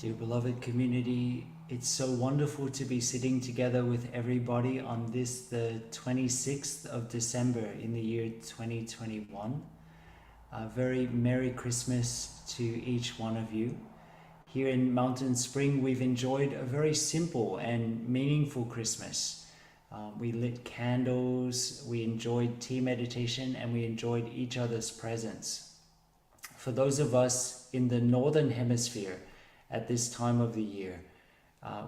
Dear beloved community, it's so wonderful to be sitting together with everybody on this, the 26th of December in the year 2021. A very Merry Christmas to each one of you. Here in Mountain Spring, we've enjoyed a very simple and meaningful Christmas. We lit candles, we enjoyed tea meditation, and we enjoyed each other's presence. For those of us in the Northern Hemisphere, at this time of the year,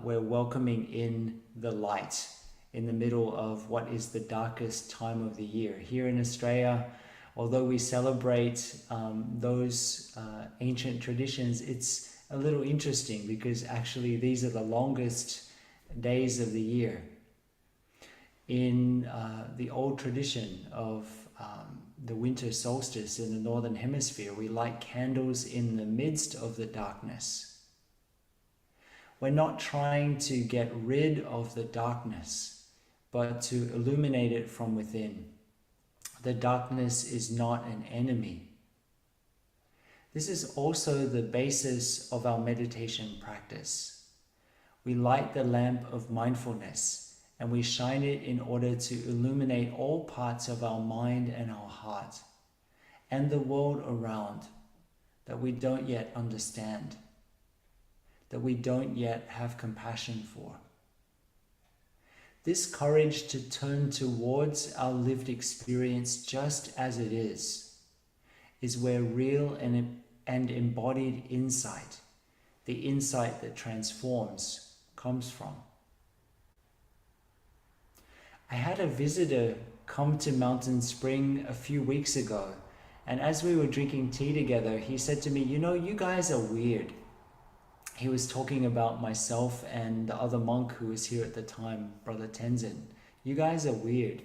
we're welcoming in the light in the middle of what is the darkest time of the year. Here in Australia, although we celebrate those ancient traditions, it's a little interesting because actually these are the longest days of the year. In the old tradition of the winter solstice in the Northern Hemisphere, we light candles in the midst of the darkness. We're not trying to get rid of the darkness, but to illuminate it from within. The darkness is not an enemy. This is also the basis of our meditation practice. We light the lamp of mindfulness and we shine it in order to illuminate all parts of our mind and our heart and the world around that we don't yet understand, that we don't yet have compassion for. This courage to turn towards our lived experience just as it is where real and embodied insight, the insight that transforms, comes from. I had a visitor come to Mountain Spring a few weeks ago, and as we were drinking tea together, he said to me, "You know, you guys are weird." He was talking about myself and the other monk who was here at the time, Brother Tenzin. "You guys are weird."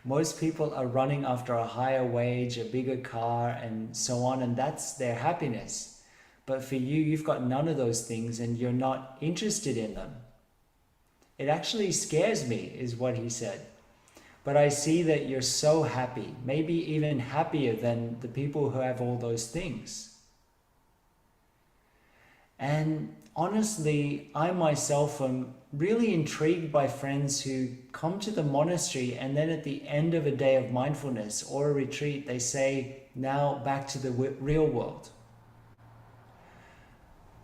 Most people are running after a higher wage, a bigger car, and so on, and that's their happiness. But for you, you've got none of those things and you're not interested in them. "It actually scares me," is what he said. "But I see that you're so happy, maybe even happier than the people who have all those things." And honestly, I myself am really intrigued by friends who come to the monastery and then at the end of a day of mindfulness or a retreat, they say, "Now back to the real world."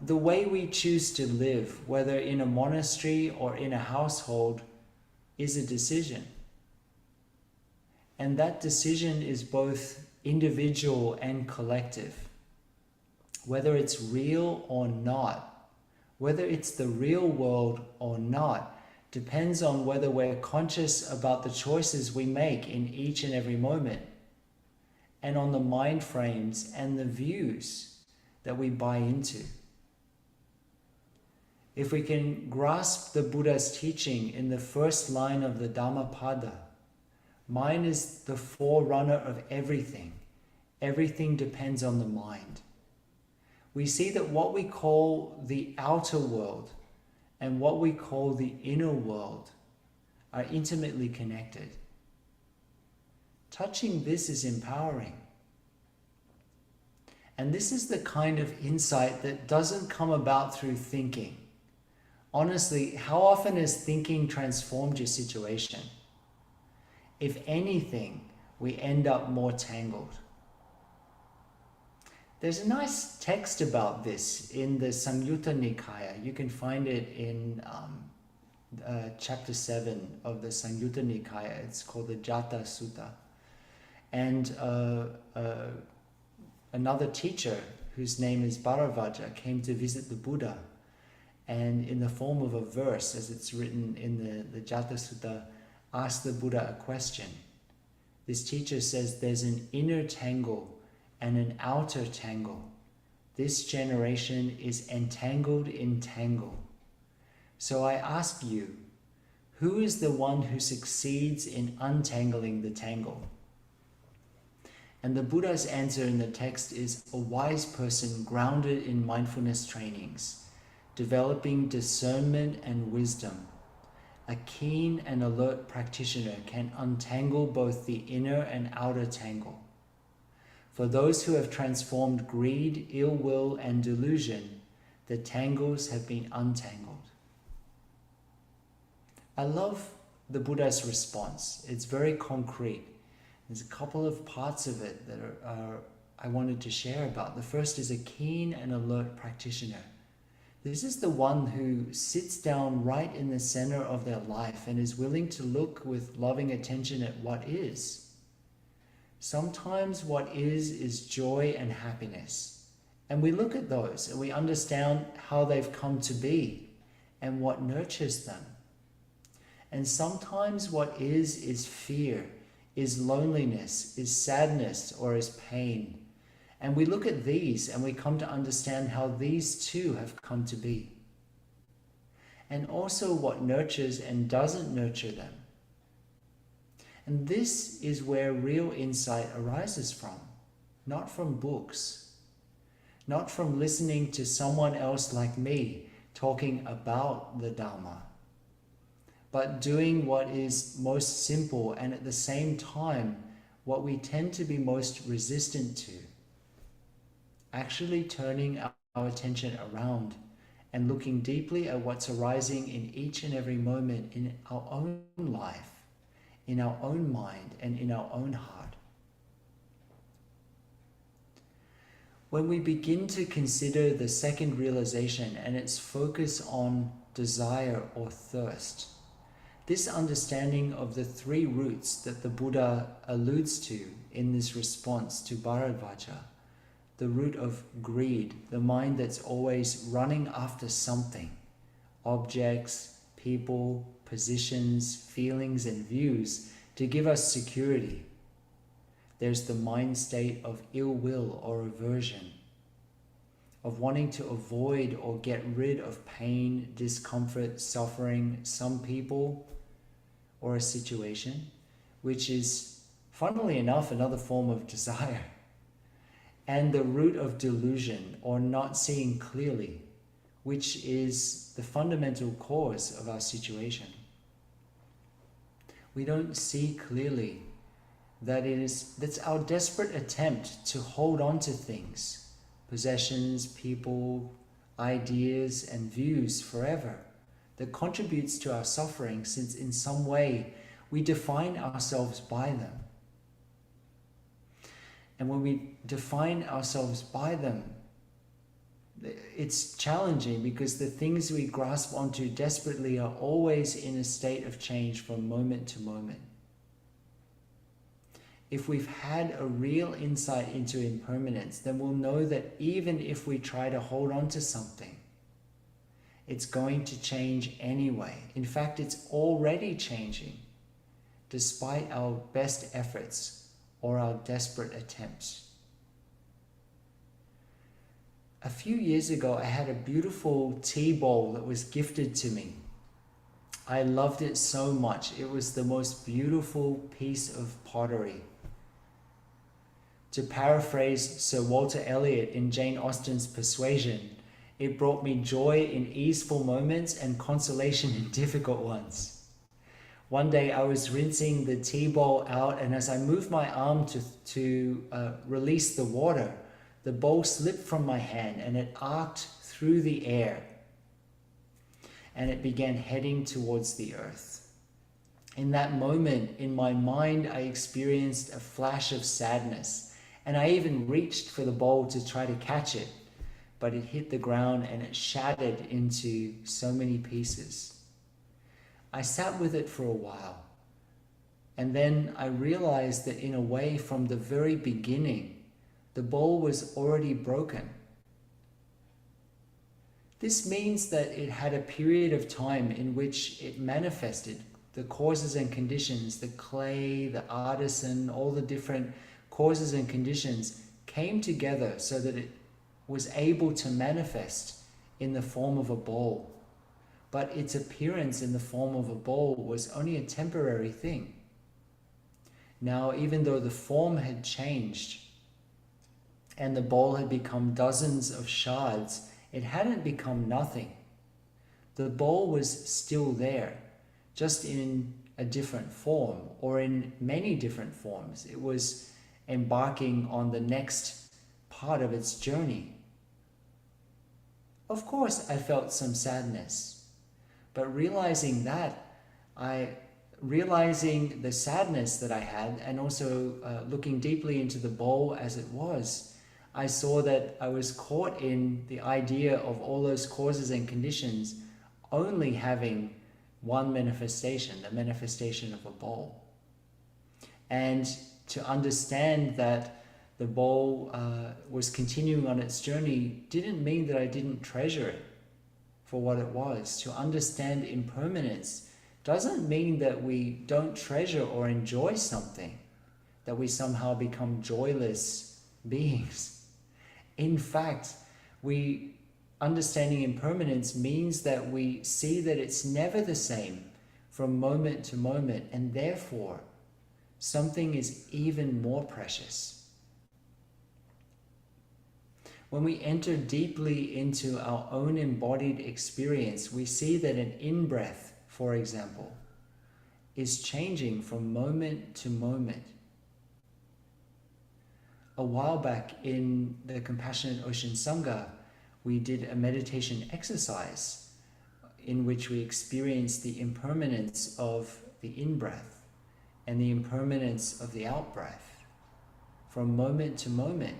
The way we choose to live, whether in a monastery or in a household, is a decision. And that decision is both individual and collective. Whether it's real or not, whether it's the real world or not, depends on whether we're conscious about the choices we make in each and every moment, and on the mind frames and the views that we buy into. If we can grasp the Buddha's teaching in the first line of the Dhammapada, mind is the forerunner of everything. Everything depends on the mind. We see that what we call the outer world and what we call the inner world are intimately connected. Touching this is empowering. And this is the kind of insight that doesn't come about through thinking. Honestly, how often has thinking transformed your situation? If anything, we end up more tangled. There's a nice text about this in the Samyutta Nikaya. You can find it in chapter 7 of the Samyutta Nikaya. It's called the Jata Sutta. And another teacher, whose name is Bharavaja, came to visit the Buddha. And in the form of a verse, as it's written in the Jata Sutta, asked the Buddha a question. This teacher says there's an inner tangle and an outer tangle. This generation is entangled in tangle. So I ask you, who is the one who succeeds in untangling the tangle? And the Buddha's answer in the text is a wise person grounded in mindfulness trainings, developing discernment and wisdom. A keen and alert practitioner can untangle both the inner and outer tangle. For those who have transformed greed, ill will, and delusion, The tangles have been untangled. I love the Buddha's response. It's very concrete. There's a couple of parts of it that I wanted to share about. The first is a keen and alert practitioner. This is the one who sits down right in the center of their life and is willing to look with loving attention at what is. Sometimes what is joy and happiness. And we look at those and we understand how they've come to be and what nurtures them. And sometimes what is fear, is loneliness, is sadness, or is pain. And we look at these and we come to understand how these too have come to be. And also what nurtures and doesn't nurture them. And this is where real insight arises from, not from books, not from listening to someone else like me talking about the Dharma, but doing what is most simple and at the same time what we tend to be most resistant to. Actually turning our attention around and looking deeply at what's arising in each and every moment in our own life, in our own mind, and in our own heart. When we begin to consider the second realization and its focus on desire or thirst, this understanding of the three roots that the Buddha alludes to in this response to Bharadvaja, the root of greed, the mind that's always running after something, objects, people, positions, feelings, and views to give us security. There's the mind state of ill will or aversion, of wanting to avoid or get rid of pain, discomfort, suffering, some people, or a situation, which is, funnily enough, another form of desire. And the root of delusion, or not seeing clearly, which is the fundamental cause of our situation. We don't see clearly that that's our desperate attempt to hold on to things, possessions, people, ideas, and views forever, that contributes to our suffering, since in some way we define ourselves by them. And when we define ourselves by them, it's challenging because the things we grasp onto desperately are always in a state of change from moment to moment. If we've had a real insight into impermanence, then we'll know that even if we try to hold on to something, it's going to change anyway. In fact, it's already changing, despite our best efforts or our desperate attempts. A few years ago, I had a beautiful tea bowl that was gifted to me. I loved it so much. It was the most beautiful piece of pottery. To paraphrase Sir Walter Elliot in Jane Austen's Persuasion, it brought me joy in easeful moments and consolation in difficult ones. One day I was rinsing the tea bowl out, and as I moved my arm to release the water, the bowl slipped from my hand and it arced through the air and it began heading towards the earth. In that moment, in my mind, I experienced a flash of sadness, and I even reached for the bowl to try to catch it, but it hit the ground and it shattered into so many pieces. I sat with it for a while, and then I realized that in a way, from the very beginning, the bowl was already broken. This means that it had a period of time in which it manifested. The causes and conditions, the clay, the artisan, all the different causes and conditions came together so that it was able to manifest in the form of a bowl. But its appearance in the form of a bowl was only a temporary thing. Now, even though the form had changed and the bowl had become dozens of shards, it hadn't become nothing. The bowl was still there, just in a different form, or in many different forms. It was embarking on the next part of its journey. Of course, I felt some sadness, but realizing the sadness that I had, and also looking deeply into the bowl as it was, I saw that I was caught in the idea of all those causes and conditions only having one manifestation, the manifestation of a bowl. And to understand that the bowl was continuing on its journey didn't mean that I didn't treasure it for what it was. To understand impermanence doesn't mean that we don't treasure or enjoy something, that we somehow become joyless beings. In fact, understanding impermanence means that we see that it's never the same from moment to moment, and therefore something is even more precious. When we enter deeply into our own embodied experience, we see that an in-breath, for example, is changing from moment to moment. A while back in the Compassionate Ocean Sangha, we did a meditation exercise in which we experienced the impermanence of the in-breath and the impermanence of the out-breath from moment to moment.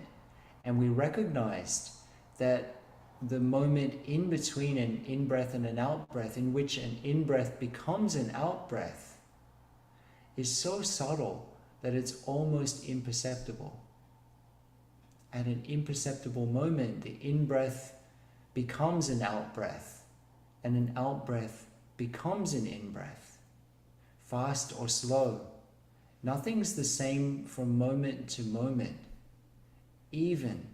And we recognized that the moment in between an in-breath and an out-breath, in which an in-breath becomes an out-breath, is so subtle that it's almost imperceptible. At an imperceptible moment, the in-breath becomes an out-breath, and an out-breath becomes an in-breath. Fast or slow, nothing's the same from moment to moment. Even,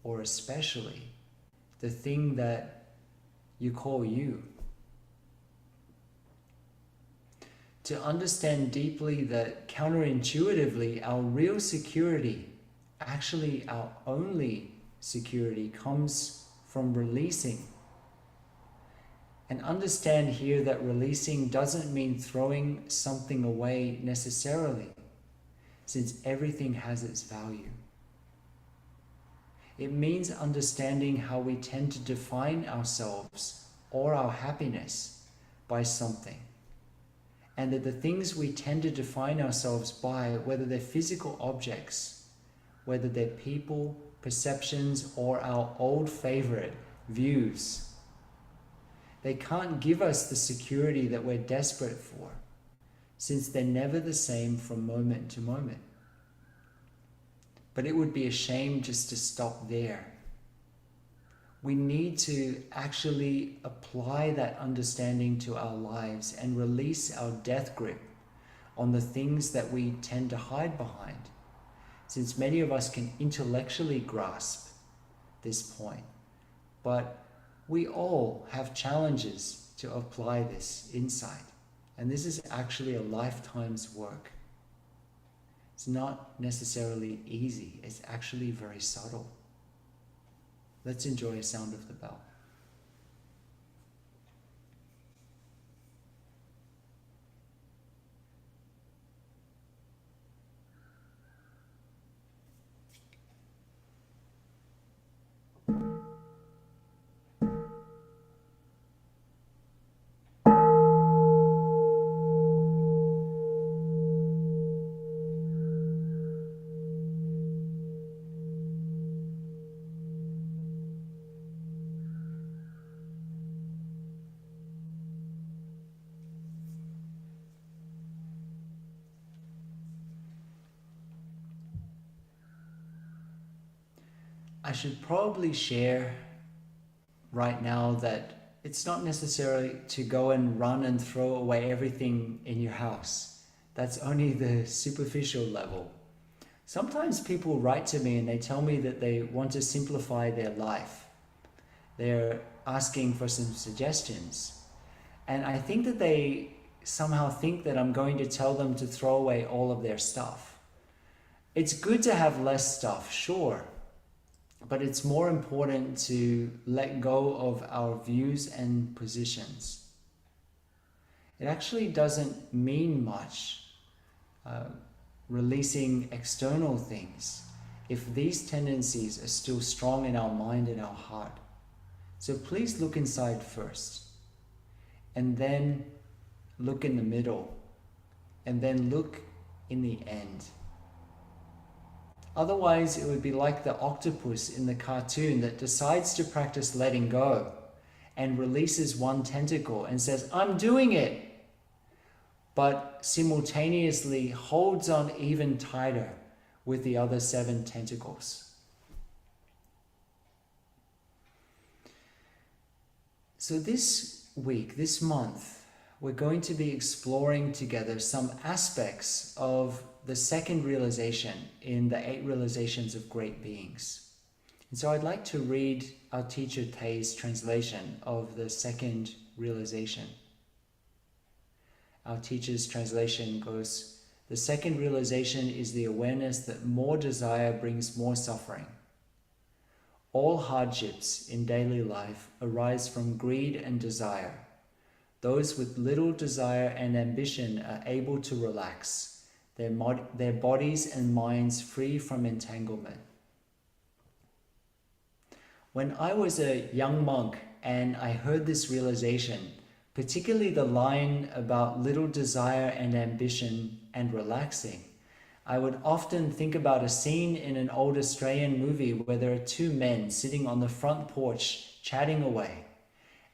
or especially, the thing that you call you. To understand deeply that counterintuitively our real security, actually our only security, comes from releasing. And understand here that releasing doesn't mean throwing something away necessarily, since everything has its value. It means understanding how we tend to define ourselves or our happiness by something. And that the things we tend to define ourselves by, whether they're physical objects, whether they're people, perceptions, or our old favorite, views, they can't give us the security that we're desperate for, since they're never the same from moment to moment. But it would be a shame just to stop there. We need to actually apply that understanding to our lives and release our death grip on the things that we tend to hide behind, since many of us can intellectually grasp this point, but we all have challenges to apply this insight, and this is actually a lifetime's work. It's not necessarily easy, it's actually very subtle. Let's enjoy a sound of the bell. I should probably share right now that it's not necessarily to go and run and throw away everything in your house. That's only the superficial level. Sometimes people write to me and they tell me that they want to simplify their life. They're asking for some suggestions. And I think that they somehow think that I'm going to tell them to throw away all of their stuff. It's good to have less stuff, sure. But it's more important to let go of our views and positions. It actually doesn't mean much releasing external things if these tendencies are still strong in our mind and our heart. So please look inside first, and then look in the middle, and then look in the end. Otherwise, it would be like the octopus in the cartoon that decides to practice letting go and releases one tentacle and says, "I'm doing it," but simultaneously holds on even tighter with the other 7 tentacles. So this week, this month, we're going to be exploring together some aspects of the second realization in the 8 realizations of great beings. And so I'd like to read our teacher Tay's translation of the second realization. Our teacher's translation goes, "The second realization is the awareness that more desire brings more suffering. All hardships in daily life arise from greed and desire. Those with little desire and ambition are able to relax, their bodies and minds free from entanglement." When I was a young monk and I heard this realization, particularly the line about little desire and ambition and relaxing, I would often think about a scene in an old Australian movie where there are 2 men sitting on the front porch chatting away.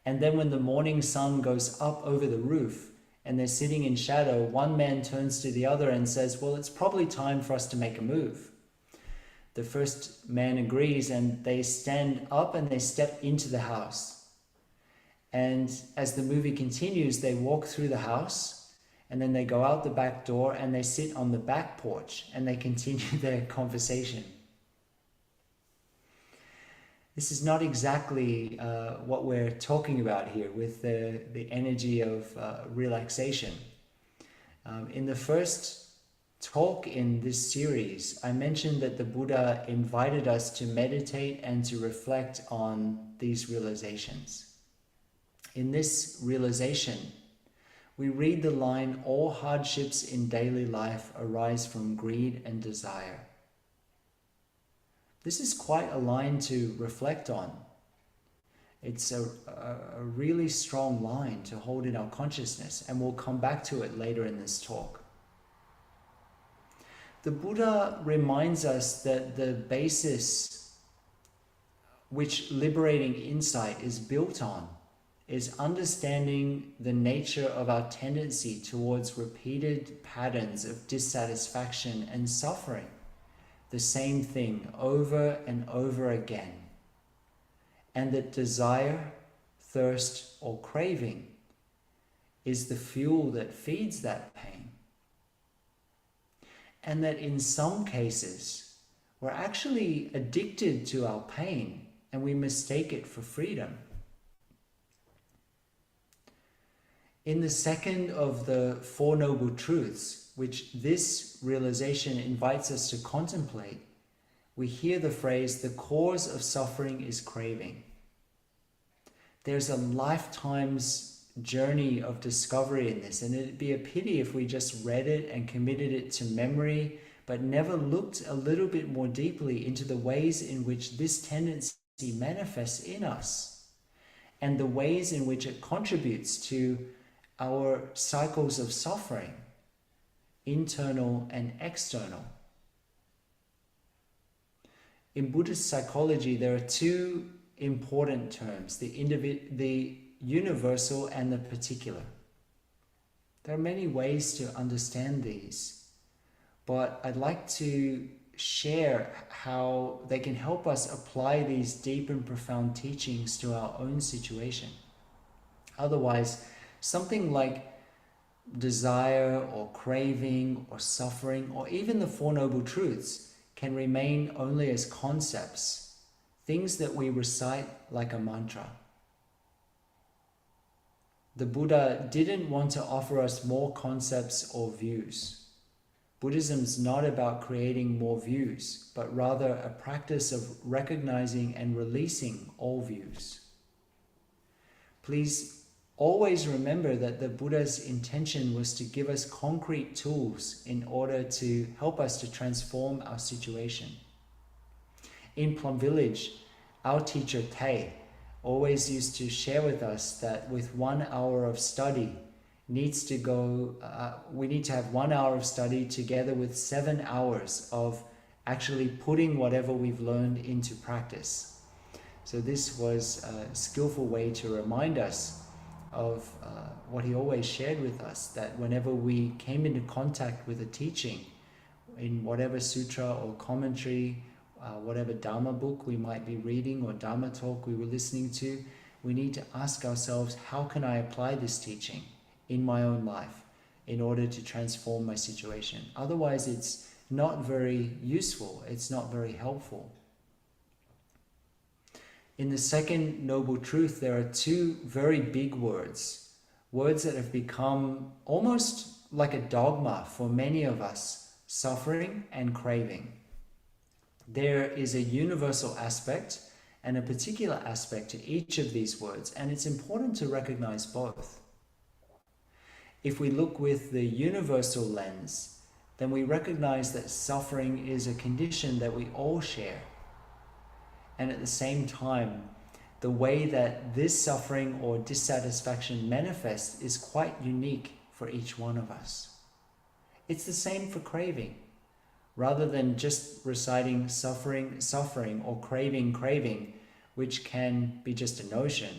And then when the morning sun goes up over the roof and they're sitting in shadow, one man turns to the other and says, "Well, it's probably time for us to make a move." The first man agrees and they stand up and they step into the house. And as the movie continues, they walk through the house and then they go out the back door and they sit on the back porch and they continue their conversation. This is not exactly what we're talking about here with the energy of relaxation. In the first talk in this series, I mentioned that the Buddha invited us to meditate and to reflect on these realizations. In this realization, we read the line, "All hardships in daily life arise from greed and desire." This is quite a line to reflect on. It's a really strong line to hold in our consciousness, and we'll come back to it later in this talk. The Buddha reminds us that the basis which liberating insight is built on is understanding the nature of our tendency towards repeated patterns of dissatisfaction and suffering, the same thing over and over again, and that desire, thirst, or craving is the fuel that feeds that pain, and that in some cases we're actually addicted to our pain and we mistake it for freedom. In the second of the 4 Noble Truths, which this realization invites us to contemplate, we hear the phrase, "The cause of suffering is craving." There's a lifetime's journey of discovery in this, and it'd be a pity if we just read it and committed it to memory, but never looked a little bit more deeply into the ways in which this tendency manifests in us, and the ways in which it contributes to our cycles of suffering, internal and external. In Buddhist psychology, there are 2 important terms, the universal and the particular. There are many ways to understand these, but I'd like to share how they can help us apply these deep and profound teachings to our own situation. Otherwise, something like desire or craving or suffering or even the 4 Noble Truths can remain only as concepts, things that we recite like a mantra. The Buddha didn't want to offer us more concepts or views. Buddhism's not about creating more views, but rather a practice of recognizing and releasing all views. Please always remember that the Buddha's intention was to give us concrete tools in order to help us to transform our situation. In Plum Village, our teacher Tay always used to share with us that with 1 hour of study needs to go, we need to have 1 hour of study together with 7 hours of actually putting whatever we've learned into practice. So this was a skillful way to remind us of what he always shared with us, that whenever we came into contact with a teaching in whatever sutra or commentary, whatever Dharma book we might be reading or Dharma talk we were listening to, we need to ask ourselves, how can I apply this teaching in my own life in order to transform my situation? Otherwise, it's not very useful, it's not very helpful. In the second noble truth, there are two very big words that have become almost like a dogma for many of us: suffering and craving. There is a universal aspect and a particular aspect to each of these words, and it's important to recognize both. If we look with the universal lens, then we recognize that suffering is a condition that we all share. And at the same time, the way that this suffering or dissatisfaction manifests is quite unique for each one of us. It's the same for craving. Rather than just reciting suffering, suffering, or craving, craving, which can be just a notion,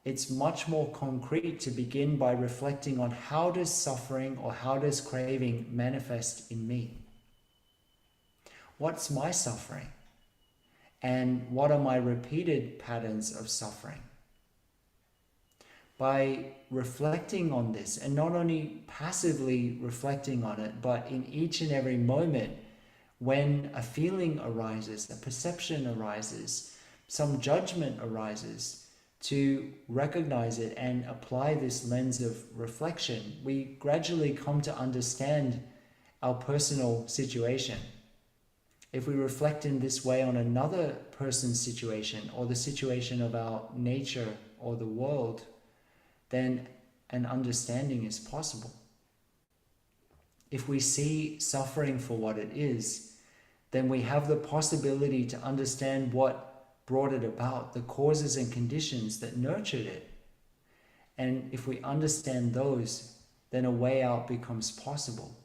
it's much more concrete to begin by reflecting on how does suffering or how does craving manifest in me? What's my suffering? And what are my repeated patterns of suffering? By reflecting on this, and not only passively reflecting on it, but in each and every moment when a feeling arises, a perception arises, some judgment arises, to recognize it and apply this lens of reflection, we gradually come to understand our personal situation. If we reflect in this way on another person's situation or the situation of our nature or the world, then an understanding is possible. If we see suffering for what it is, then we have the possibility to understand what brought it about, the causes and conditions that nurtured it. And if we understand those, then a way out becomes possible.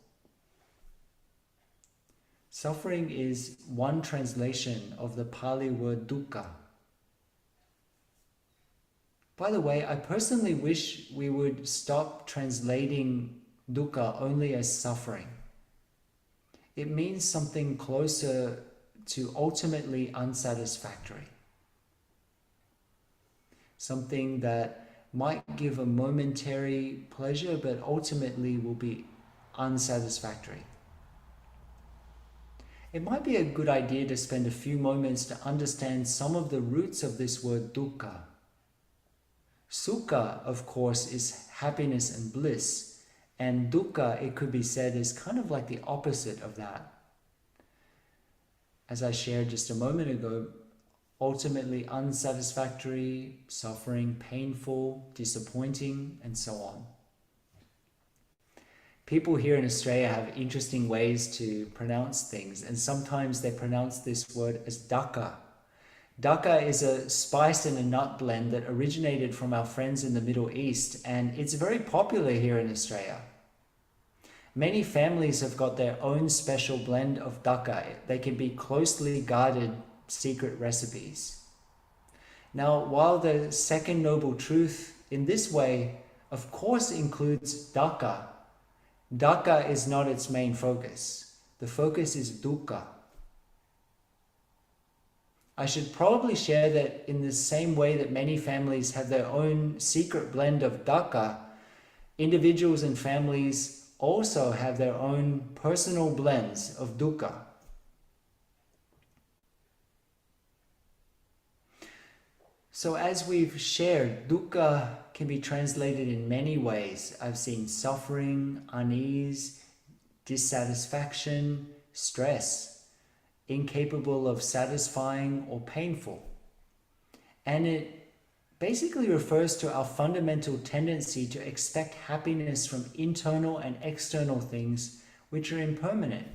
Suffering is one translation of the Pali word dukkha. By the way, I personally wish we would stop translating dukkha only as suffering. It means something closer to ultimately unsatisfactory. Something that might give a momentary pleasure, but ultimately will be unsatisfactory. It might be a good idea to spend a few moments to understand some of the roots of this word dukkha. Sukha, of course, is happiness and bliss, and dukkha, it could be said, is kind of like the opposite of that. As I shared just a moment ago, ultimately unsatisfactory, suffering, painful, disappointing, and so on. People here in Australia have interesting ways to pronounce things, and sometimes they pronounce this word as dukkha. Dukkha is a spice and a nut blend that originated from our friends in the Middle East, and it's very popular here in Australia. Many families have got their own special blend of dukkha. They can be closely guarded secret recipes. Now, while the second noble truth in this way, of course, includes dukkha, dukkha is not its main focus. The focus is dukkha. I should probably share that in the same way that many families have their own secret blend of dukkha, individuals and families also have their own personal blends of dukkha. So as we've shared, dukkha can be translated in many ways. I've seen suffering, unease, dissatisfaction, stress, incapable of satisfying or painful. And it basically refers to our fundamental tendency to expect happiness from internal and external things which are impermanent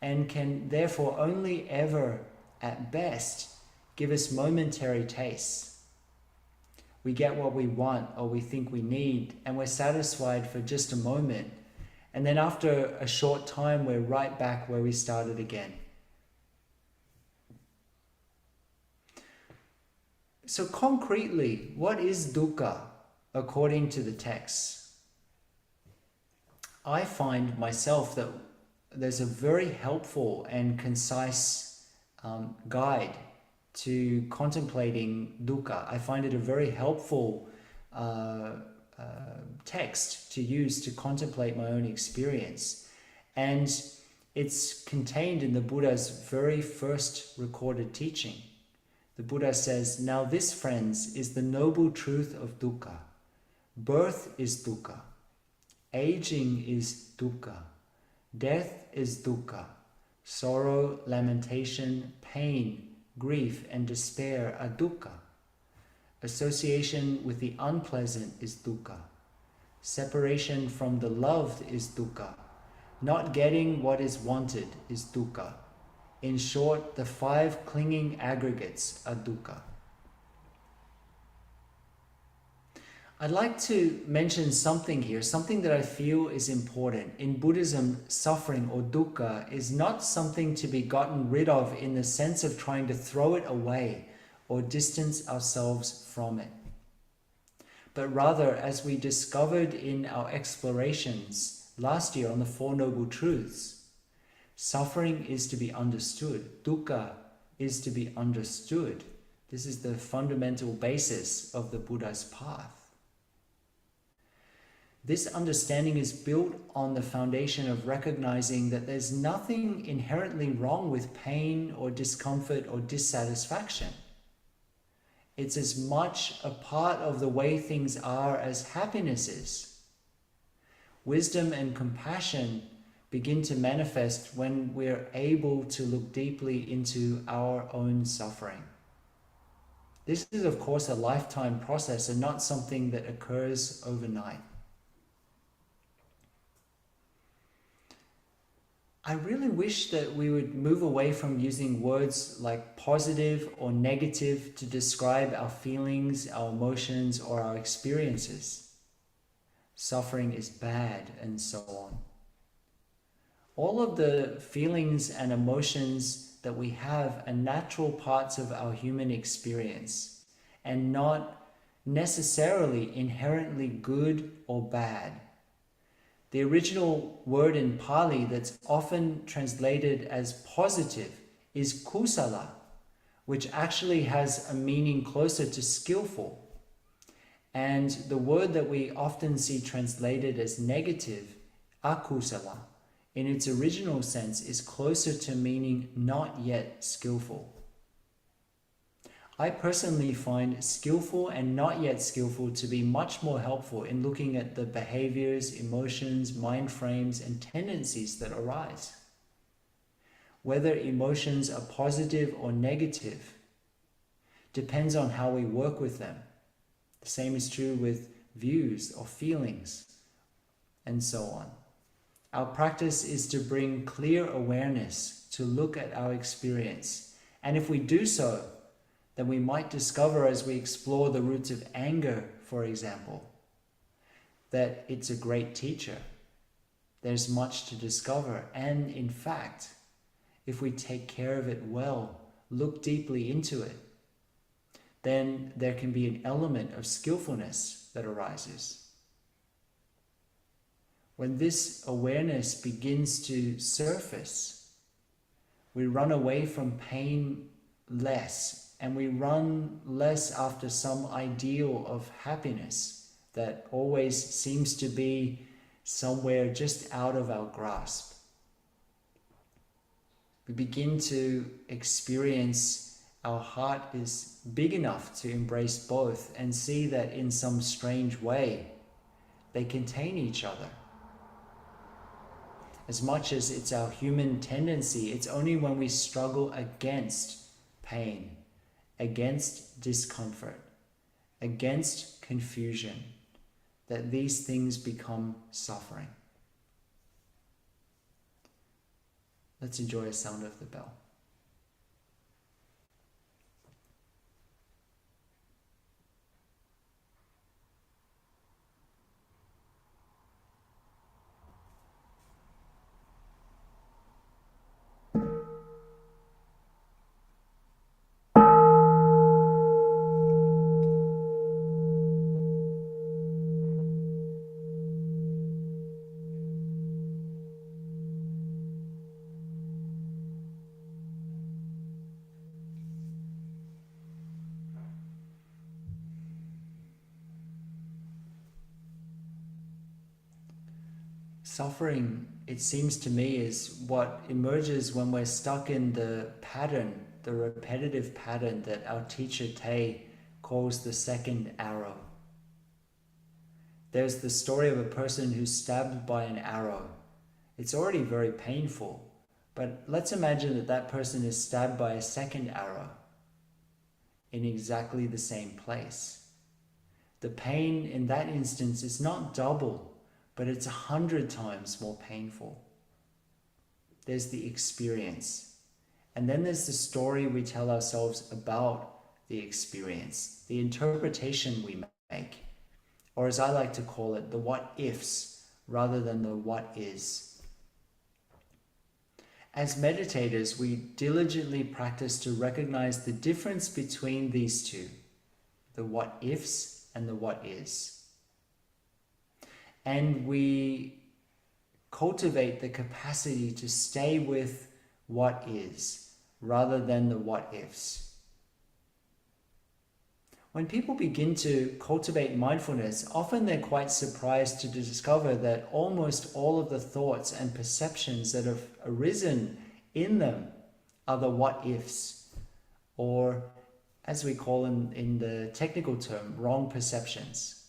and can therefore only ever, at best, give us momentary tastes. we get what we want or we think we need, and we're satisfied for just a moment. And then after a short time, we're right back where we started again. So concretely, what is dukkha according to the text? I find myself that there's a very helpful and concise guide to contemplating dukkha. I find it a very helpful text to use to contemplate my own experience. And it's contained in the Buddha's very first recorded teaching. The Buddha says, "Now this, friends, is the noble truth of dukkha. Birth is dukkha. Aging is dukkha. Death is dukkha. Sorrow, lamentation, pain, grief, and despair are dukkha. Association with the unpleasant is dukkha. Separation from the loved is dukkha. Not getting what is wanted is dukkha. In short, the 5 clinging aggregates are dukkha." I'd like to mention something here, something that I feel is important. In Buddhism, suffering or dukkha is not something to be gotten rid of in the sense of trying to throw it away or distance ourselves from it. But rather, as we discovered in our explorations last year on the Four Noble Truths, suffering is to be understood. Dukkha is to be understood. This is the fundamental basis of the Buddha's path. This understanding is built on the foundation of recognizing that there's nothing inherently wrong with pain or discomfort or dissatisfaction. It's as much a part of the way things are as happiness is. Wisdom and compassion begin to manifest when we're able to look deeply into our own suffering. This is, of course, a lifetime process and not something that occurs overnight. I really wish that we would move away from using words like positive or negative to describe our feelings, our emotions, or our experiences. Suffering is bad, and so on. All of the feelings and emotions that we have are natural parts of our human experience and not necessarily inherently good or bad. The original word in Pali that's often translated as positive is kusala, which actually has a meaning closer to skillful. And the word that we often see translated as negative, akusala, in its original sense is closer to meaning not yet skillful. I personally find skillful and not yet skillful to be much more helpful in looking at the behaviors, emotions, mind frames, and tendencies that arise. Whether emotions are positive or negative depends on how we work with them. The same is true with views or feelings, and so on. Our practice is to bring clear awareness to look at our experience. And if we do so, then we might discover as we explore the roots of anger, for example, that it's a great teacher. There's much to discover. And in fact, if we take care of it well, look deeply into it, then there can be an element of skillfulness that arises. When this awareness begins to surface, we run away from pain less, and we run less after some ideal of happiness that always seems to be somewhere just out of our grasp. We begin to experience our heart is big enough to embrace both and see that in some strange way they contain each other. As much as it's our human tendency, it's only when we struggle against pain, against discomfort, against confusion, that these things become suffering. Let's enjoy a sound of the bell. Suffering, it seems to me, is what emerges when we're stuck in the pattern, the repetitive pattern that our teacher Tay calls the second arrow. There's the story of a person who's stabbed by an arrow. It's already very painful, but let's imagine that that person is stabbed by a second arrow in exactly the same place. The pain in that instance is not double, but it's 100 times more painful. There's the experience. And then there's the story we tell ourselves about the experience, the interpretation we make, or as I like to call it, the what ifs rather than the what is. As meditators, we diligently practice to recognize the difference between these two, the what ifs and the what is. And we cultivate the capacity to stay with what is rather than the what ifs. When people begin to cultivate mindfulness, often they're quite surprised to discover that almost all of the thoughts and perceptions that have arisen in them are the what ifs, or as we call in the technical term, wrong perceptions.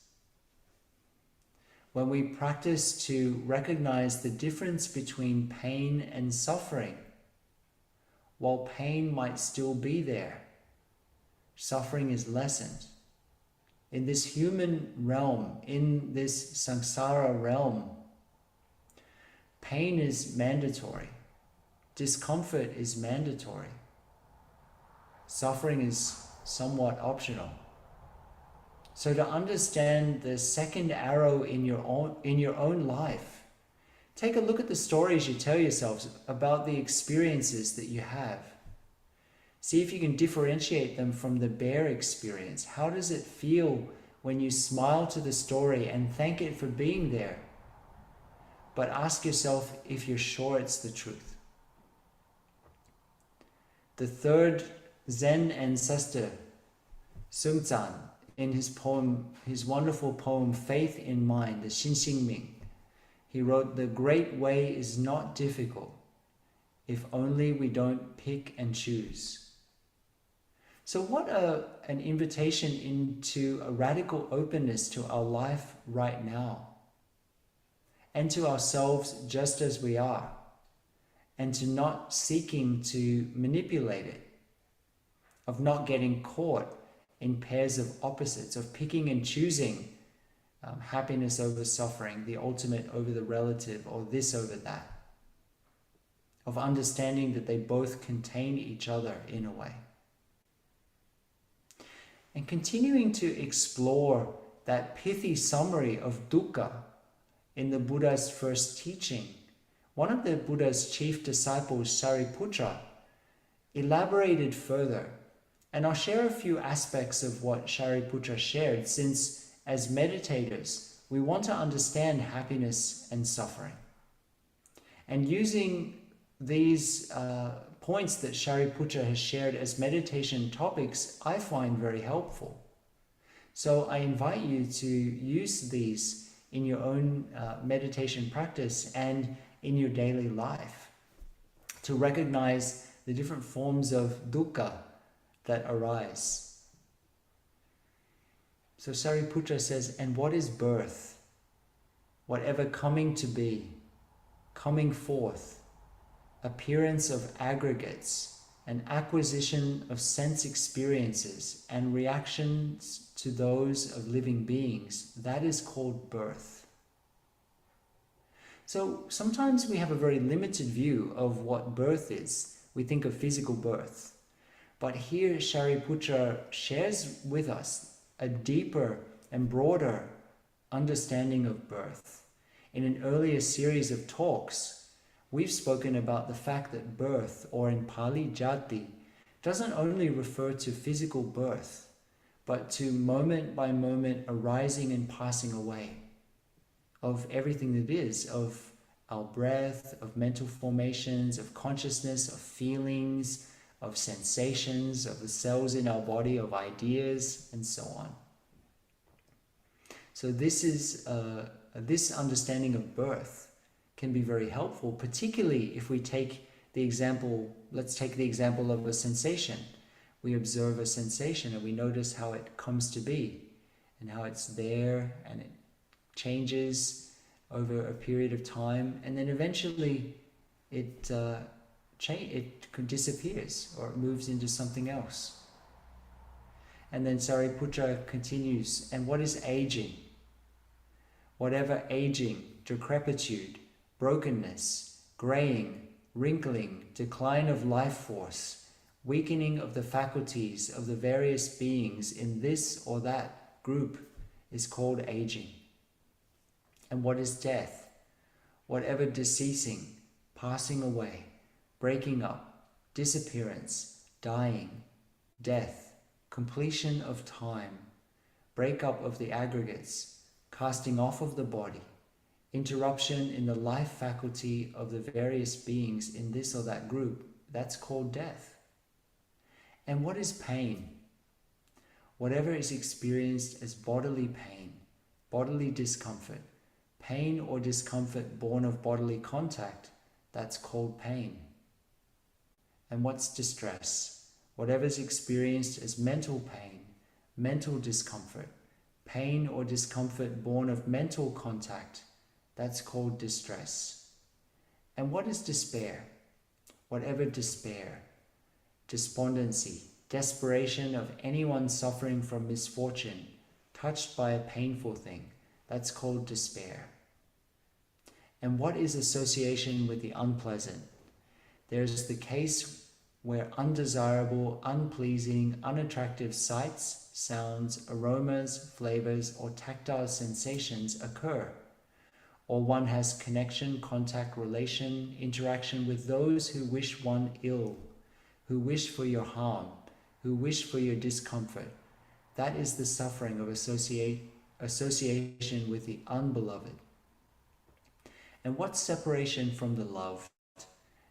When we practice to recognize the difference between pain and suffering, while pain might still be there, suffering is lessened. In this human realm, in this samsara realm, pain is mandatory. Discomfort is mandatory. Suffering is somewhat optional. So to understand the second arrow in your own life, take a look at the stories you tell yourselves about the experiences that you have. See if you can differentiate them from the bare experience. How does it feel when you smile to the story and thank it for being there? But ask yourself if you're sure it's the truth. The third Zen ancestor, Sungzan, in his wonderful poem, Faith in Mind, the Xinxingming, he wrote, "The great way is not difficult, if only we don't pick and choose." So what an invitation into a radical openness to our life right now, and to ourselves just as we are, and to not seeking to manipulate it, of not getting caught in pairs of opposites, of picking and choosing happiness over suffering, the ultimate over the relative, or this over that, of understanding that they both contain each other in a way. And continuing to explore that pithy summary of dukkha in the Buddha's first teaching, one of the Buddha's chief disciples, Sariputra, elaborated further. And I'll share a few aspects of what Shariputra shared, since as meditators, we want to understand happiness and suffering. And using these points that Shariputra has shared as meditation topics, I find very helpful. So I invite you to use these in your own meditation practice and in your daily life, to recognize the different forms of dukkha that arise. So Sariputra says, "And what is birth? Whatever coming to be, coming forth, appearance of aggregates, and acquisition of sense experiences and reactions to those of living beings, that is called birth." So sometimes we have a very limited view of what birth is. We think of physical birth. But here Shariputra shares with us a deeper and broader understanding of birth. In an earlier series of talks, we've spoken about the fact that birth, or in Pali jati, doesn't only refer to physical birth, but to moment by moment arising and passing away of everything that is, of our breath, of mental formations, of consciousness, of feelings, of sensations, of the cells in our body, of ideas, and so on. So this is this understanding of birth can be very helpful, particularly if we take the example, let's take the example of a sensation. We observe a sensation and we notice how it comes to be and how it's there and it changes over a period of time, and then eventually it disappears or it moves into something else. And then Sariputra continues, and what is aging? Whatever aging, decrepitude, brokenness, graying, wrinkling, decline of life force, weakening of the faculties of the various beings in this or that group is called aging. And what is death? Whatever deceasing, passing away, breaking up, disappearance, dying, death, completion of time, breakup of the aggregates, casting off of the body, interruption in the life faculty of the various beings in this or that group, that's called death. And what is pain? Whatever is experienced as bodily pain, bodily discomfort, pain or discomfort born of bodily contact, that's called pain. And what's distress? Whatever is experienced as mental pain, mental discomfort, pain or discomfort born of mental contact, that's called distress. And what is despair? Whatever despair, despondency, desperation of anyone suffering from misfortune, touched by a painful thing, that's called despair. And what is association with the unpleasant? There's the case where undesirable, unpleasing, unattractive sights, sounds, aromas, flavors, or tactile sensations occur, or one has connection, contact, relation, interaction with those who wish one ill, who wish for your harm, who wish for your discomfort. That is the suffering of association with the unbeloved. And what's separation from the loved?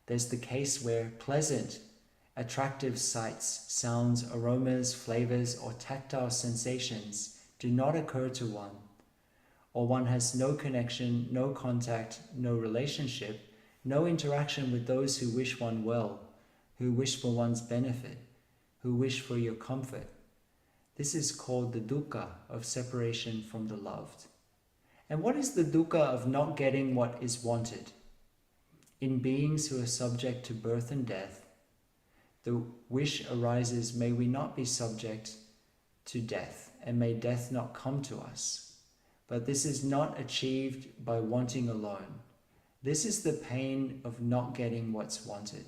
There's the case where pleasant, attractive sights, sounds, aromas, flavors, or tactile sensations do not occur to one, or one has no connection, no contact, no relationship, no interaction with those who wish one well, who wish for one's benefit, who wish for your comfort. This is called the dukkha of separation from the loved. And what is the dukkha of not getting what is wanted? In beings who are subject to birth and death, the wish arises, may we not be subject to death, and may death not come to us. But this is not achieved by wanting alone. This is the pain of not getting what's wanted.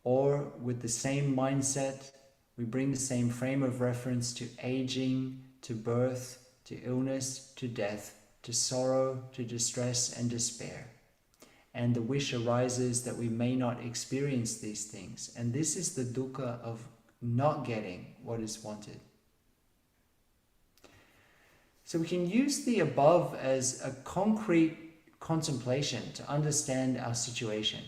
Or with the same mindset, we bring the same frame of reference to aging, to birth, to illness, to death, to sorrow, to distress and despair. And the wish arises that we may not experience these things. And this is the dukkha of not getting what is wanted. So we can use the above as a concrete contemplation to understand our situation.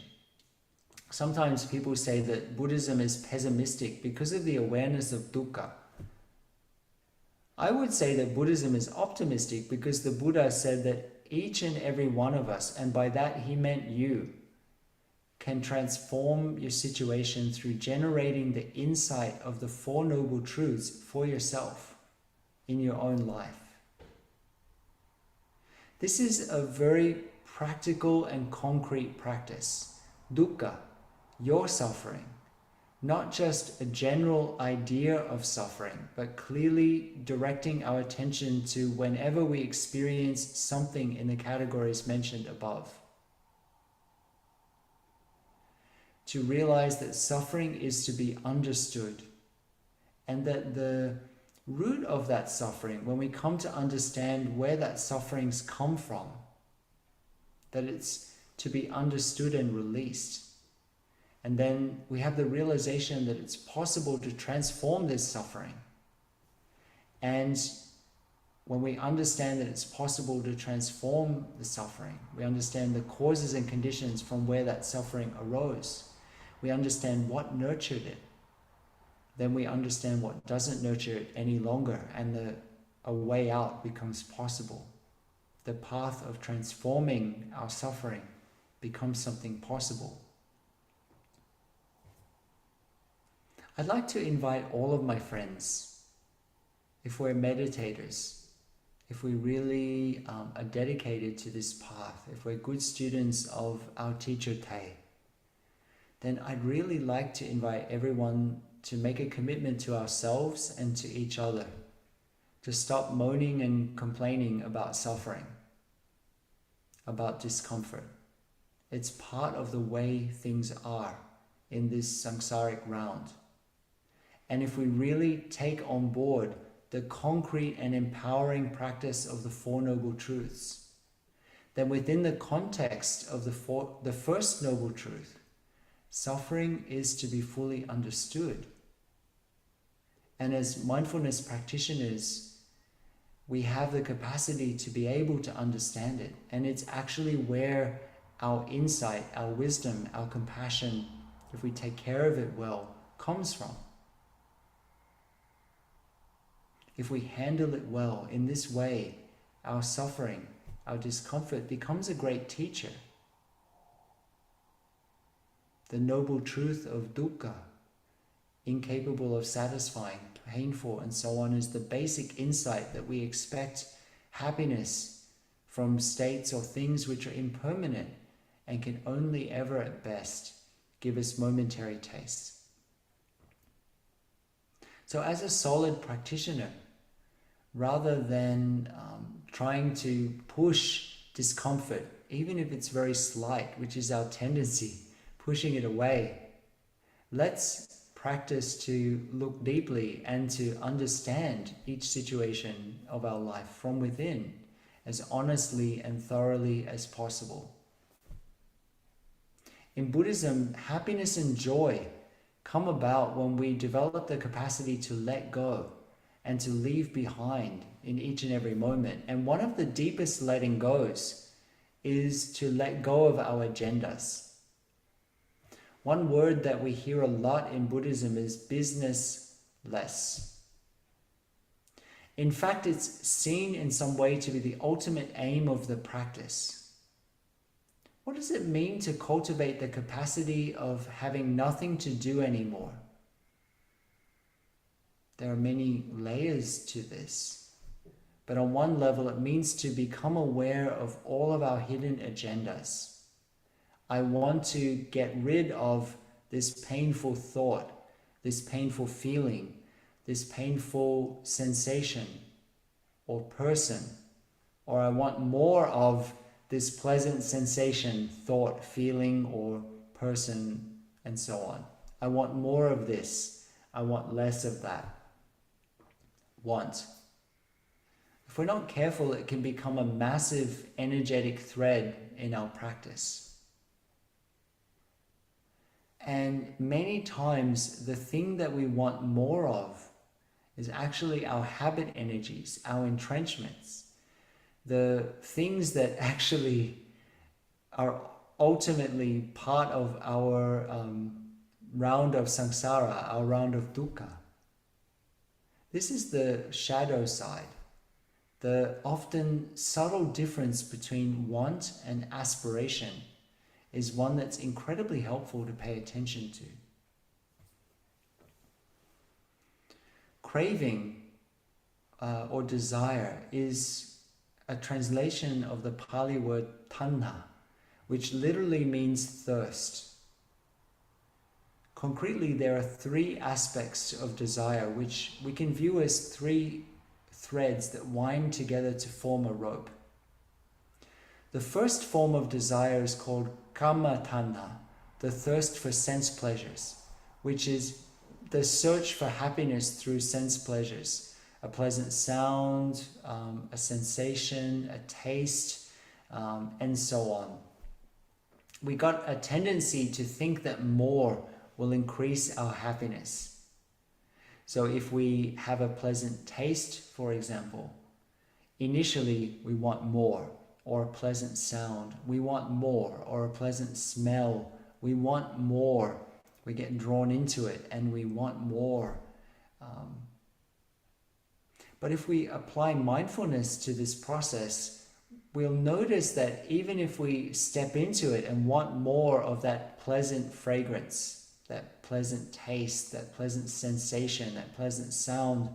Sometimes people say that Buddhism is pessimistic because of the awareness of dukkha. I would say that Buddhism is optimistic because the Buddha said that each and every one of us, and by that he meant you, can transform your situation through generating the insight of the Four Noble Truths for yourself in your own life. This is a very practical and concrete practice. Dukkha, your suffering, not just a general idea of suffering, but clearly directing our attention to whenever we experience something in the categories mentioned above. To realize that suffering is to be understood, and that the root of that suffering, when we come to understand where that sufferings come from, that it's to be understood and released. And then we have the realization that it's possible to transform this suffering. And when we understand that it's possible to transform the suffering, we understand the causes and conditions from where that suffering arose. We understand what nurtured it. Then we understand what doesn't nurture it any longer, and a way out becomes possible. the path of transforming our suffering becomes something possible. I'd like to invite all of my friends, if we're meditators, if we really are dedicated to this path, if we're good students of our teacher Thay, then I'd really like to invite everyone to make a commitment to ourselves and to each other, to stop moaning and complaining about suffering, about discomfort. It's part of the way things are in this samsaric round. And if we really take on board the concrete and empowering practice of the Four Noble Truths, then within the context of the first Noble Truth, suffering is to be fully understood. And as mindfulness practitioners, we have the capacity to be able to understand it. And it's actually where our insight, our wisdom, our compassion, if we take care of it well, comes from. If we handle it well in this way, our suffering, our discomfort becomes a great teacher. The noble truth of dukkha, incapable of satisfying, painful, and so on, is the basic insight that we expect happiness from states or things which are impermanent and can only ever at best give us momentary tastes. So as a solid practitioner, rather than trying to push discomfort, even if it's very slight, which is our tendency, pushing it away, let's practice to look deeply and to understand each situation of our life from within as honestly and thoroughly as possible. In Buddhism, happiness and joy come about when we develop the capacity to let go and to leave behind in each and every moment. And one of the deepest letting goes is to let go of our agendas. One word that we hear a lot in Buddhism is businessless. In fact, it's seen in some way to be the ultimate aim of the practice. What does it mean to cultivate the capacity of having nothing to do anymore? There are many layers to this. But on one level, it means to become aware of all of our hidden agendas. I want to get rid of this painful thought, this painful feeling, this painful sensation or person, or I want more of this pleasant sensation, thought, feeling, or person, and so on. I want more of this. I want less of that. Want. If we're not careful, it can become a massive energetic thread in our practice. And many times, the thing that we want more of is actually our habit energies, our entrenchments, the things that actually are ultimately part of our round of samsara, our round of dukkha. This is the shadow side, the often subtle difference between want and aspiration is one that's incredibly helpful to pay attention to. Craving or desire is a translation of the Pali word tanha, which literally means thirst. Concretely, there are three aspects of desire which we can view as three threads that wind together to form a rope. The first form of desire is called kama tanha, the thirst for sense pleasures, which is the search for happiness through sense pleasures, a pleasant sound, a sensation, a taste, and so on. We got a tendency to think that more will increase our happiness. So if we have a pleasant taste, for example, initially we want more, or a pleasant sound, we want more, or a pleasant smell, we want more. We get drawn into it and we want more. But if we apply mindfulness to this process, we'll notice that even if we step into it and want more of that pleasant fragrance, that pleasant taste, that pleasant sensation, that pleasant sound,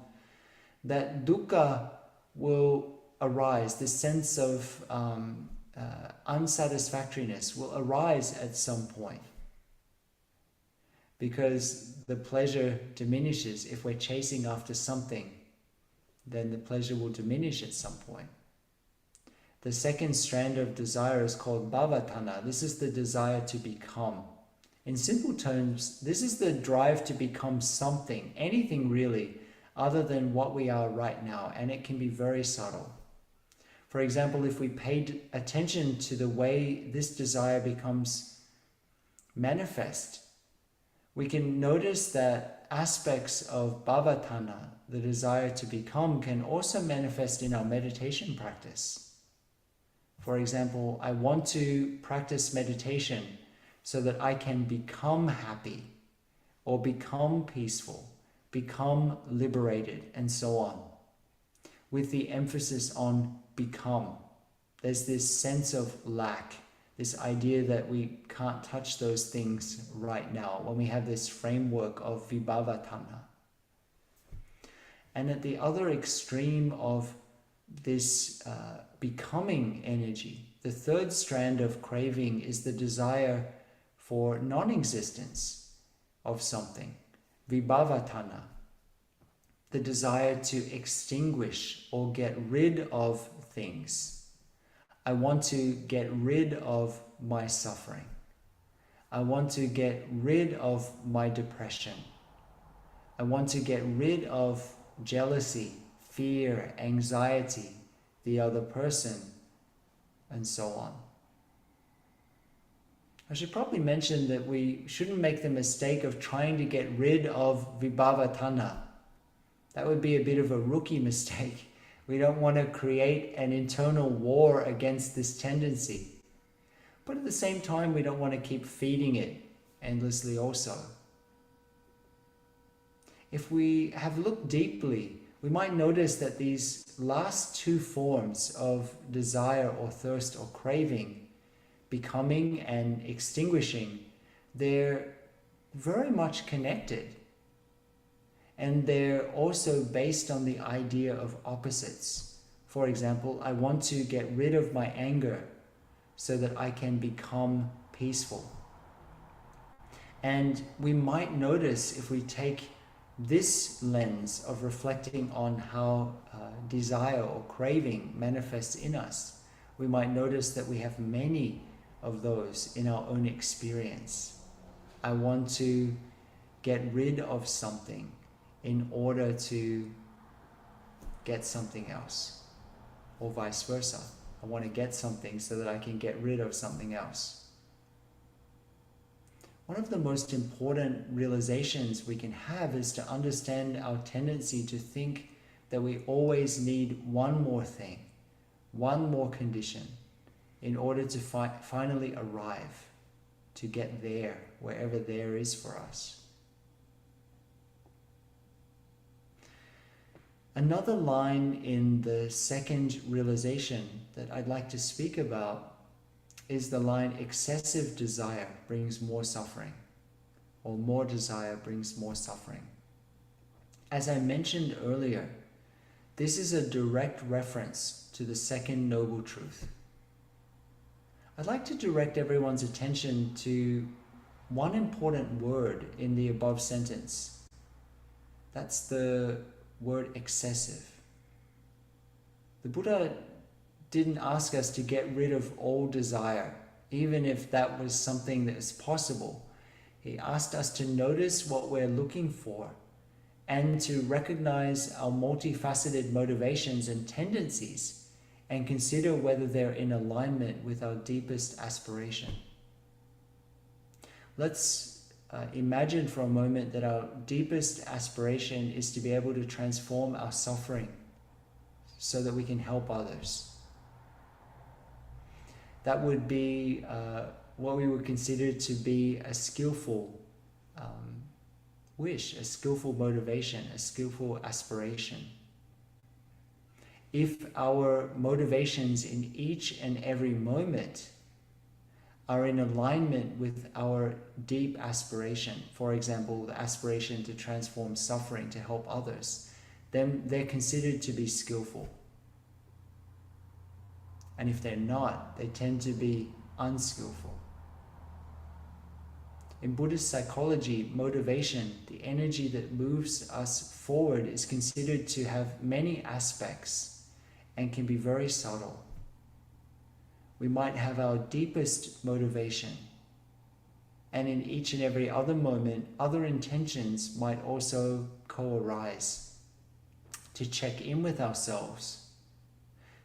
that dukkha will arise. This sense of unsatisfactoriness will arise at some point, because the pleasure diminishes. If we're chasing after something, then the pleasure will diminish at some point. The second strand of desire is called bhavatana. This is the desire to become. In simple terms, this is the drive to become something, anything really, other than what we are right now, and it can be very subtle. For example, if we paid attention to the way this desire becomes manifest, we can notice that aspects of bhavatana, the desire to become, can also manifest in our meditation practice. For example, I want to practice meditation so that I can become happy, or become peaceful, become liberated, and so on, with the emphasis on become. There's this sense of lack, this idea that we can't touch those things right now when we have this framework of vibhavatana. And at the other extreme of this becoming energy, the third strand of craving is the desire for non-existence of something, vibhavatana, the desire to extinguish or get rid of things. I want to get rid of my suffering. I want to get rid of my depression. I want to get rid of jealousy, fear, anxiety, the other person, and so on. I should probably mention that we shouldn't make the mistake of trying to get rid of vibhavatana. That would be a bit of a rookie mistake. We don't want to create an internal war against this tendency. But at the same time, we don't want to keep feeding it endlessly also. If we have looked deeply, we might notice that these last two forms of desire or thirst or craving, becoming and extinguishing, they're very much connected. And they're also based on the idea of opposites. For example, I want to get rid of my anger so that I can become peaceful. And we might notice, if we take this lens of reflecting on how desire or craving manifests in us, we might notice that we have many of those in our own experience. I want to get rid of something in order to get something else, or vice versa. I want to get something so that I can get rid of something else. One of the most important realizations we can have is to understand our tendency to think that we always need one more thing, one more condition, in order to finally arrive, to get there, wherever there is for us. Another line in the second realization that I'd like to speak about is the line, excessive desire brings more suffering, or more desire brings more suffering. As I mentioned earlier, this is a direct reference to the second noble truth. I'd like to direct everyone's attention to one important word in the above sentence. That's the word excessive. The Buddha didn't ask us to get rid of all desire, even if that was something that is possible. He asked us to notice what we're looking for and to recognize our multifaceted motivations and tendencies and consider whether they're in alignment with our deepest aspiration. Let's imagine for a moment that our deepest aspiration is to be able to transform our suffering so that we can help others. That would be what we would consider to be a skillful wish, a skillful motivation, a skillful aspiration. if our motivations in each and every moment are in alignment with our deep aspiration, for example, the aspiration to transform suffering to help others, then they're considered to be skillful. And if they're not, they tend to be unskillful. In Buddhist psychology, motivation, the energy that moves us forward, is considered to have many aspects and can be very subtle. We might have our deepest motivation, and in each and every other moment, other intentions might also co-arise to check in with ourselves,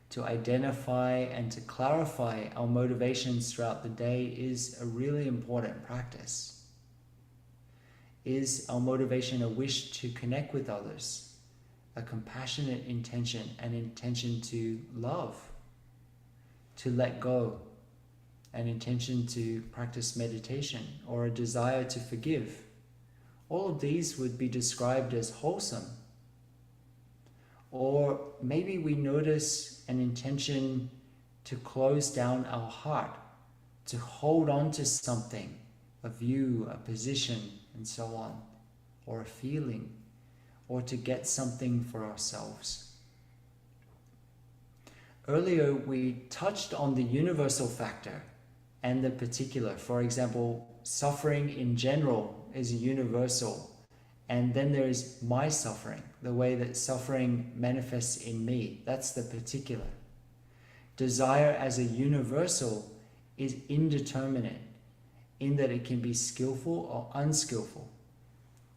to identify and to clarify our motivations throughout the day is a really important practice. Is our motivation a wish to connect with others, a compassionate intention, an intention to love, to let go, an intention to practice meditation, or a desire to forgive? All of these would be described as wholesome. Or maybe we notice an intention to close down our heart, to hold on to something, a view, a position, and so on, or a feeling, or to get something for ourselves. Earlier, we touched on the universal factor and the particular. For example, suffering in general is universal. And then there is my suffering, the way that suffering manifests in me. That's the particular. Desire as a universal is indeterminate, in that it can be skillful or unskillful.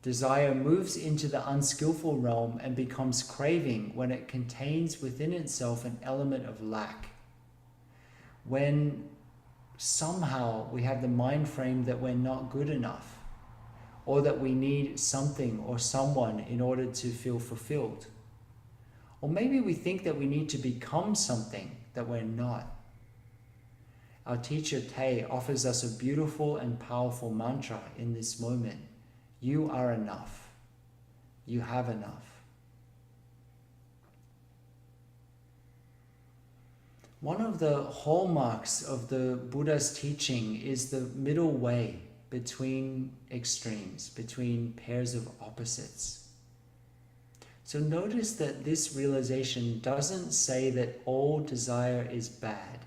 Desire moves into the unskillful realm and becomes craving when it contains within itself an element of lack. When somehow we have the mind frame that we're not good enough, or that we need something or someone in order to feel fulfilled. Or maybe we think that we need to become something that we're not. Our teacher Tay offers us a beautiful and powerful mantra in this moment. You are enough. You have enough. One of the hallmarks of the Buddha's teaching is the middle way between extremes, between pairs of opposites. So notice that this realization doesn't say that all desire is bad,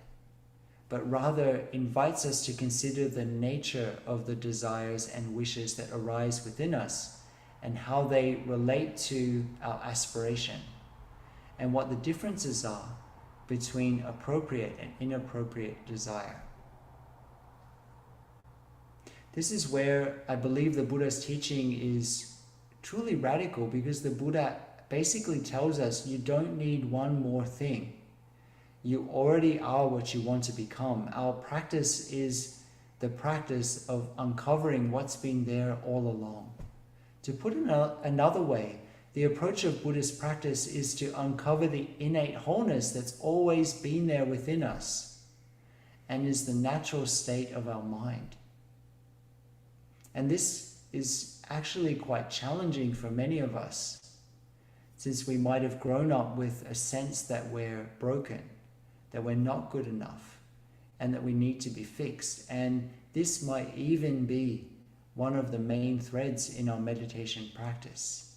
but rather invites us to consider the nature of the desires and wishes that arise within us and how they relate to our aspiration, and what the differences are between appropriate and inappropriate desire. This is where I believe the Buddha's teaching is truly radical, because the Buddha basically tells us you don't need one more thing. You already are what you want to become. Our practice is the practice of uncovering what's been there all along. To put it another way, the approach of Buddhist practice is to uncover the innate wholeness that's always been there within us and is the natural state of our mind. And this is actually quite challenging for many of us, since we might have grown up with a sense that we're broken, that we're not good enough, and that we need to be fixed. And this might even be one of the main threads in our meditation practice.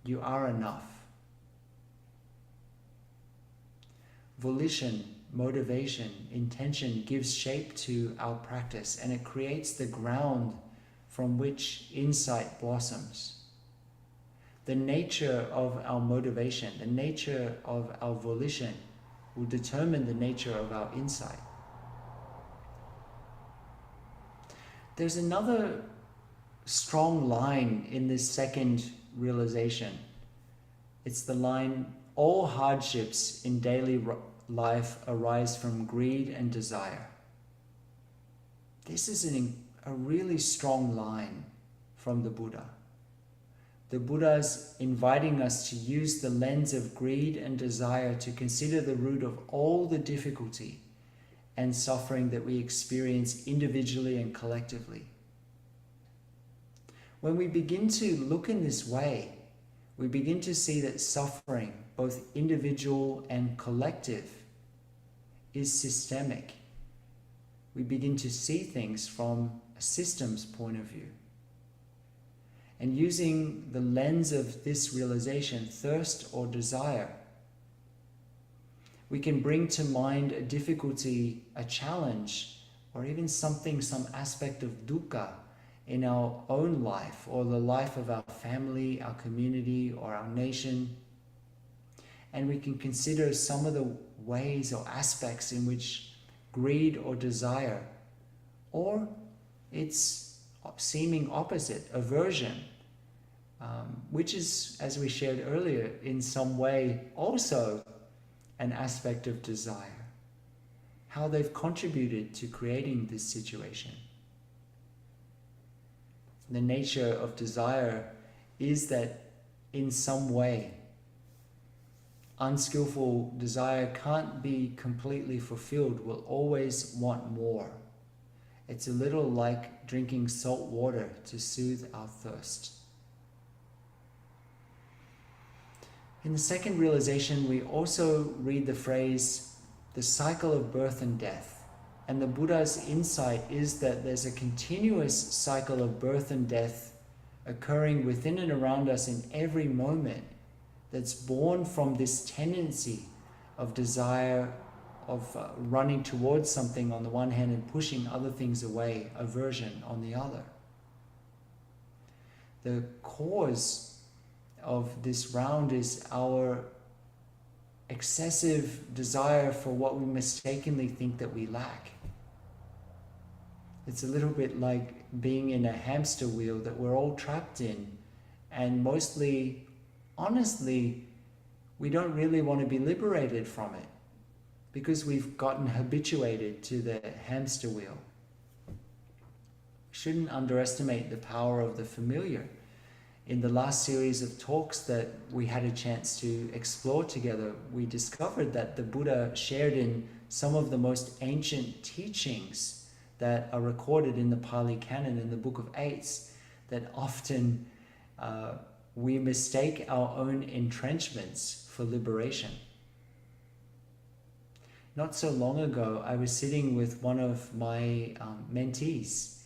You are enough. Volition, motivation, intention gives shape to our practice, and it creates the ground from which insight blossoms. The nature of our motivation, the nature of our volition will determine the nature of our insight. There's another strong line in this second realization. It's the line, all hardships in daily life arise from greed and desire. This is a really strong line from the Buddha. The Buddha's inviting us to use the lens of greed and desire to consider the root of all the difficulty and suffering that we experience individually and collectively. When we begin to look in this way, we begin to see that suffering, both individual and collective, is systemic. We begin to see things from a systems point of view. And using the lens of this realization, thirst or desire, we can bring to mind a difficulty, a challenge, or even some aspect of dukkha in our own life, or the life of our family, our community, or our nation. And we can consider some of the ways or aspects in which greed or desire, or its seeming opposite, aversion, which is, as we shared earlier, in some way also an aspect of desire, how they've contributed to creating this situation. The nature of desire is that in some way, unskillful desire can't be completely fulfilled, will always want more. It's a little like drinking salt water to soothe our thirst. In the second realization, we also read the phrase, the cycle of birth and death. And the Buddha's insight is that there's a continuous cycle of birth and death occurring within and around us in every moment, that's born from this tendency of desire, of running towards something on the one hand and pushing other things away, aversion on the other. The cause of this round is our excessive desire for what we mistakenly think that we lack. It's a little bit like being in a hamster wheel that we're all trapped in, and mostly, honestly, we don't really want to be liberated from it because we've gotten habituated to the hamster wheel. We shouldn't underestimate the power of the familiar. In the last series of talks that we had a chance to explore together, we discovered that the Buddha shared in some of the most ancient teachings that are recorded in the Pali Canon, in the Book of Eights, that often we mistake our own entrenchments for liberation. Not so long ago, I was sitting with one of my mentees,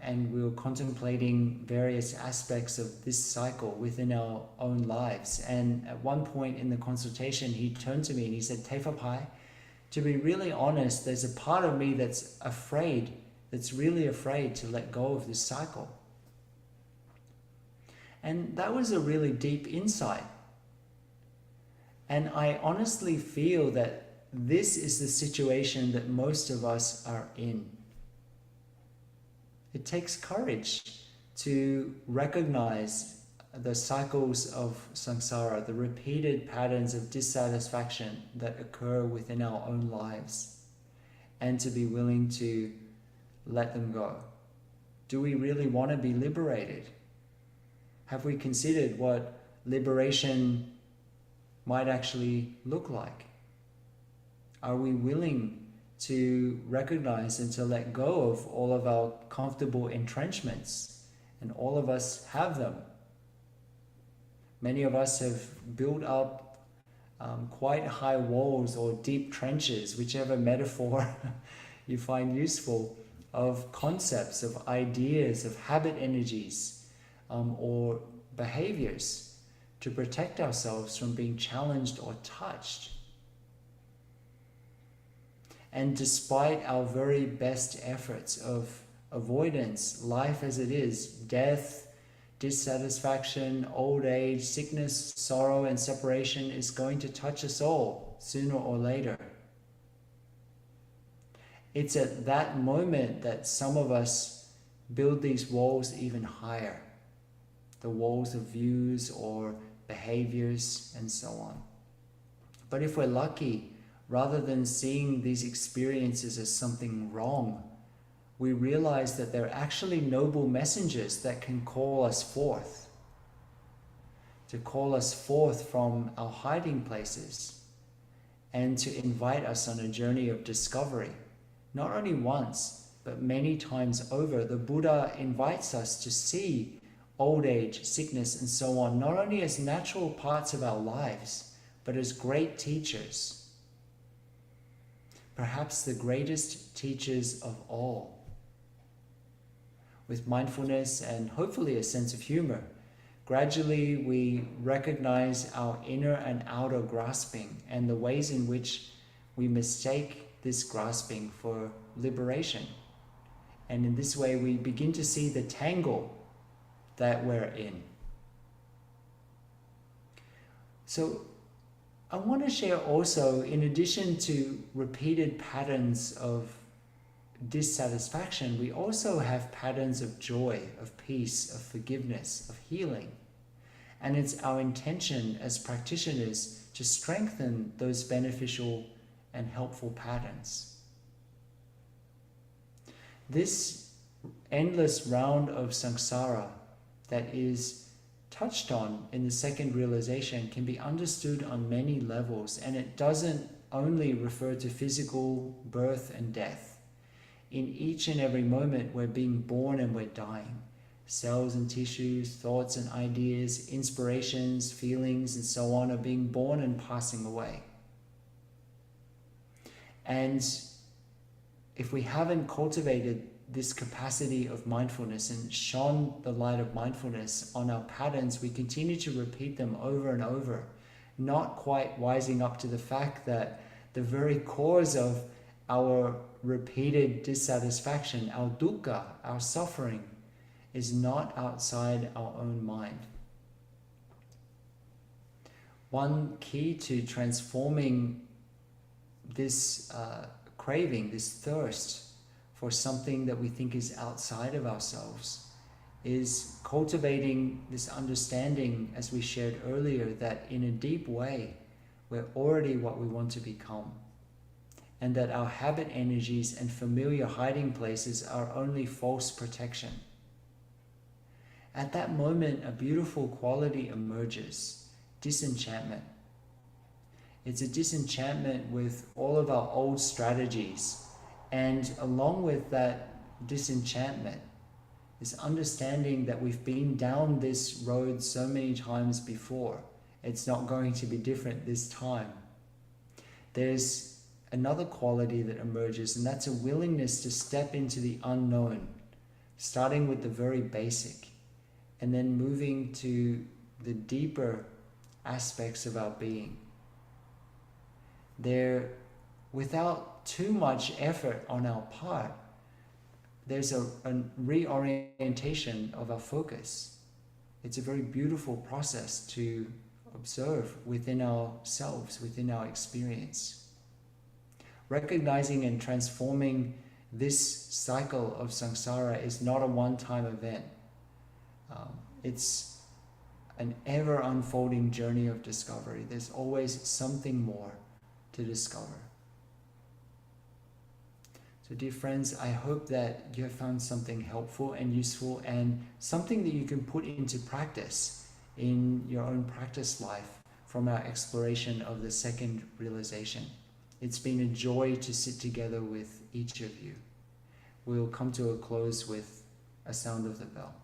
and we were contemplating various aspects of this cycle within our own lives. And at one point in the consultation, he turned to me and he said, "Phap, to be really honest, there's a part of me that's afraid, that's really afraid to let go of this cycle." And that was a really deep insight. And I honestly feel that this is the situation that most of us are in. It takes courage to recognize the cycles of samsara, the repeated patterns of dissatisfaction that occur within our own lives, and to be willing to let them go. Do we really want to be liberated? Have we considered what liberation might actually look like? Are we willing to recognize and to let go of all of our comfortable entrenchments? And all of us have them. Many of us have built up quite high walls or deep trenches, whichever metaphor you find useful, of concepts, of ideas, of habit energies, or behaviors to protect ourselves from being challenged or touched. And despite our very best efforts of avoidance, life as it is, death, dissatisfaction, old age, sickness, sorrow, and separation is going to touch us all sooner or later. It's at that moment that some of us build these walls even higher, the walls of views or behaviors and so on. But if we're lucky, rather than seeing these experiences as something wrong, we realize that they're actually noble messengers that can call us forth, to call us forth from our hiding places, and to invite us on a journey of discovery. Not only once, but many times over, the Buddha invites us to see old age, sickness, and so on, not only as natural parts of our lives, but as great teachers. Perhaps the greatest teachers of all. With mindfulness and hopefully a sense of humor, gradually we recognize our inner and outer grasping and the ways in which we mistake this grasping for liberation. And in this way we begin to see the tangle that we're in. So I want to share also, in addition to repeated patterns of dissatisfaction, we also have patterns of joy, of peace, of forgiveness, of healing. And it's our intention as practitioners to strengthen those beneficial and helpful patterns. This endless round of samsara that is touched on in the second realization can be understood on many levels, and it doesn't only refer to physical birth and death. In each and every moment we're being born and we're dying. Cells and tissues, thoughts and ideas, inspirations, feelings, and so on are being born and passing away. And if we haven't cultivated this capacity of mindfulness and shone the light of mindfulness on our patterns, we continue to repeat them over and over, not quite wising up to the fact that the very cause of our repeated dissatisfaction, our dukkha, our suffering, is not outside our own mind. One key to transforming this craving, this thirst for something that we think is outside of ourselves, is cultivating this understanding, as we shared earlier, that in a deep way we're already what we want to become, and that our habit energies and familiar hiding places are only false protection. At that moment, a beautiful quality emerges: disenchantment. It's a disenchantment with all of our old strategies, and along with that disenchantment, this understanding that we've been down this road so many times before, it's not going to be different this time. There's another quality that emerges, and that's a willingness to step into the unknown, starting with the very basic, and then moving to the deeper aspects of our being. There, without too much effort on our part, there's a reorientation of our focus. It's a very beautiful process to observe within ourselves, within our experience. Recognizing and transforming this cycle of samsara is not a one-time event. It's an ever-unfolding journey of discovery. There's always something more to discover. So dear friends, I hope that you have found something helpful and useful, and something that you can put into practice in your own practice life from our exploration of the second realization. It's been a joy to sit together with each of you. We'll come to a close with a sound of the bell.